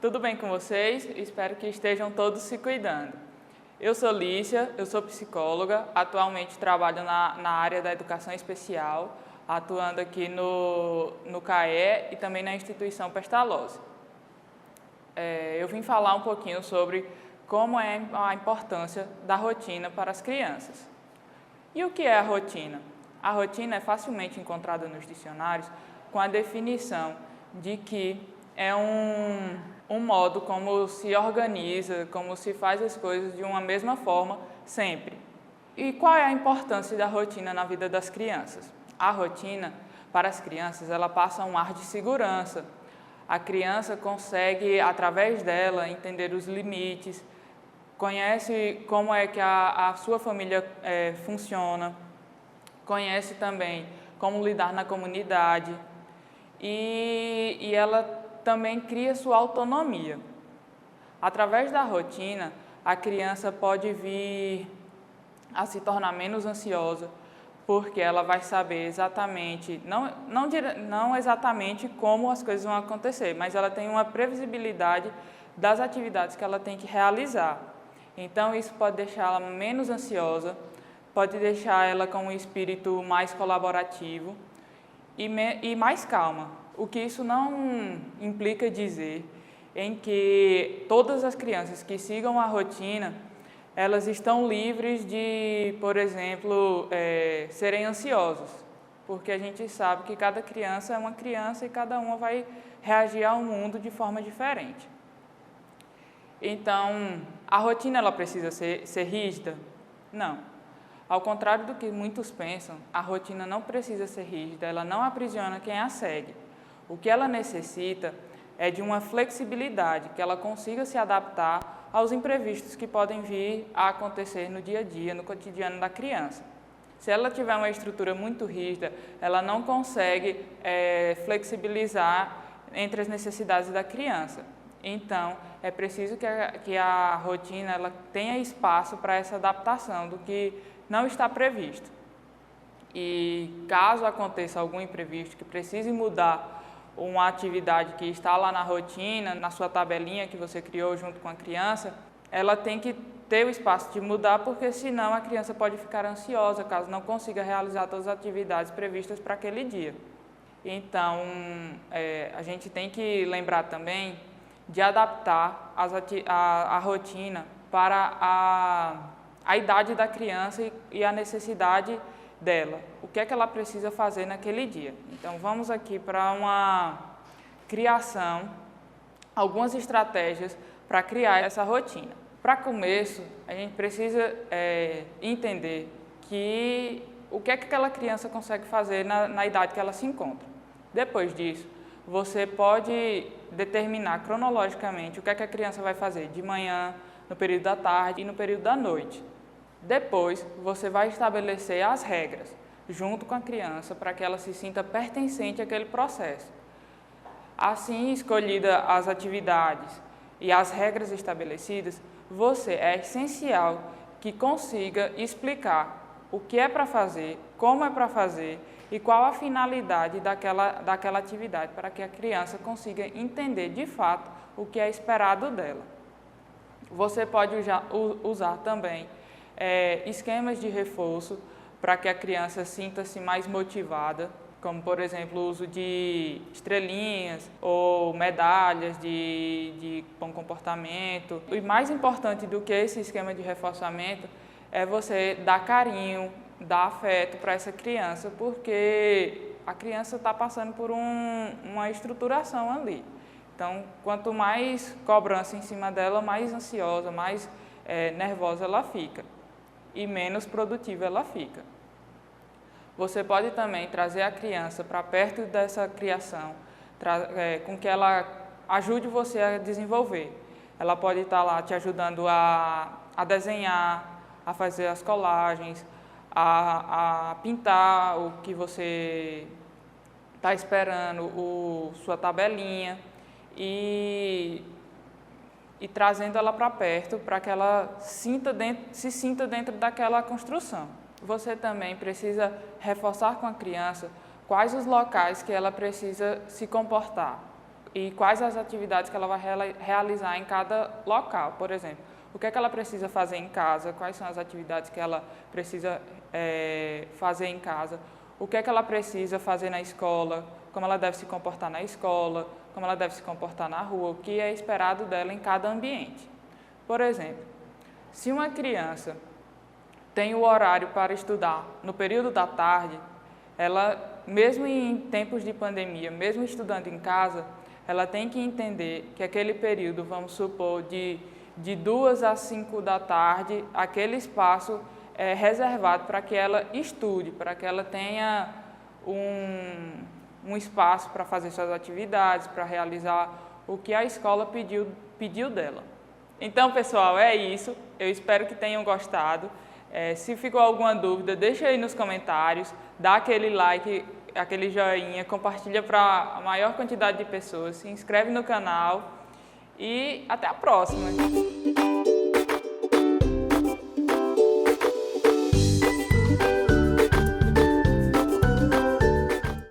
Tudo bem com vocês? Espero que estejam todos se cuidando. Eu sou Lícia, eu sou psicóloga, atualmente trabalho na área da educação especial, atuando aqui no CAE e também na instituição Pestalozzi. Eu vim falar um pouquinho sobre como é a importância da rotina para as crianças. E o que é a rotina? A rotina é facilmente encontrada nos dicionários com a definição de que é um modo como se organiza, como se faz as coisas de uma mesma forma sempre. E qual é a importância da rotina na vida das crianças? A rotina, para as crianças, ela passa um ar de segurança. A criança consegue, através dela, entender os limites, conhece como é que a sua família funciona, conhece também como lidar na comunidade e ela também cria sua autonomia. Através da rotina, a criança pode vir a se tornar menos ansiosa, porque ela vai saber exatamente, não exatamente como as coisas vão acontecer, mas ela tem uma previsibilidade das atividades que ela tem que realizar. Então, isso pode deixá-la menos ansiosa, pode deixar ela com um espírito mais colaborativo e mais calma. O que isso não implica dizer em que todas as crianças que sigam a rotina, elas estão livres de, por exemplo, serem ansiosas, porque a gente sabe que cada criança é uma criança e cada uma vai reagir ao mundo de forma diferente. Então, a rotina ela precisa ser rígida? Não. Ao contrário do que muitos pensam, a rotina não precisa ser rígida, ela não aprisiona quem a segue. O que ela necessita é de uma flexibilidade, que ela consiga se adaptar aos imprevistos que podem vir a acontecer no dia a dia, no cotidiano da criança. Se ela tiver uma estrutura muito rígida, ela não consegue flexibilizar entre as necessidades da criança. Então, é preciso que a rotina ela tenha espaço para essa adaptação do que não está previsto. E caso aconteça algum imprevisto que precise mudar uma atividade que está lá na rotina, na sua tabelinha que você criou junto com a criança, ela tem que ter o espaço de mudar, porque senão a criança pode ficar ansiosa caso não consiga realizar todas as atividades previstas para aquele dia. Então, a gente tem que lembrar também de adaptar a rotina para a idade da criança e a necessidade dela. O que é que ela precisa fazer naquele dia? Então, vamos aqui para uma criação, algumas estratégias para criar essa rotina. Para começo, a gente precisa entender o que é que aquela criança consegue fazer na idade que ela se encontra. Depois disso, você pode determinar cronologicamente o que é que a criança vai fazer de manhã, no período da tarde e no período da noite. Depois, você vai estabelecer as regras junto com a criança para que ela se sinta pertencente àquele processo. Assim, escolhidas as atividades e as regras estabelecidas, é essencial que consiga explicar o que é para fazer, como é para fazer e qual a finalidade daquela atividade para que a criança consiga entender de fato o que é esperado dela. Você pode usar também esquemas de reforço para que a criança sinta-se mais motivada, como, por exemplo, o uso de estrelinhas ou medalhas de bom comportamento. E mais importante do que esse esquema de reforçamento é você dar carinho, dar afeto para essa criança, porque a criança está passando por uma estruturação ali. Então, quanto mais cobrança em cima dela, mais ansiosa, mais nervosa ela fica e menos produtiva ela fica. Você pode também trazer a criança para perto dessa criação, com que ela ajude você a desenvolver. Ela pode estar lá te ajudando a desenhar, a fazer as colagens, a pintar o que você está esperando, sua tabelinha, e trazendo ela para perto para que ela se sinta dentro daquela construção. Você também precisa reforçar com a criança quais os locais que ela precisa se comportar. e quais as atividades que ela vai realizar em cada local. Por exemplo, o que é que ela precisa fazer em casa, quais são as atividades que ela precisa fazer em casa, o que é que ela precisa fazer na escola, como ela deve se comportar na escola, como ela deve se comportar na rua, o que é esperado dela em cada ambiente. Por exemplo, se uma criança tem o horário para estudar no período da tarde, ela, mesmo em tempos de pandemia, mesmo estudando em casa, ela tem que entender que aquele período, vamos supor, de 2 às 5 da tarde, aquele espaço é reservado para que ela estude, para que ela tenha um espaço para fazer suas atividades, para realizar o que a escola pediu dela. Então, pessoal, é isso. Eu espero que tenham gostado. Se ficou alguma dúvida, deixa aí nos comentários, dá aquele like, aquele joinha, compartilha para a maior quantidade de pessoas, se inscreve no canal e até a próxima!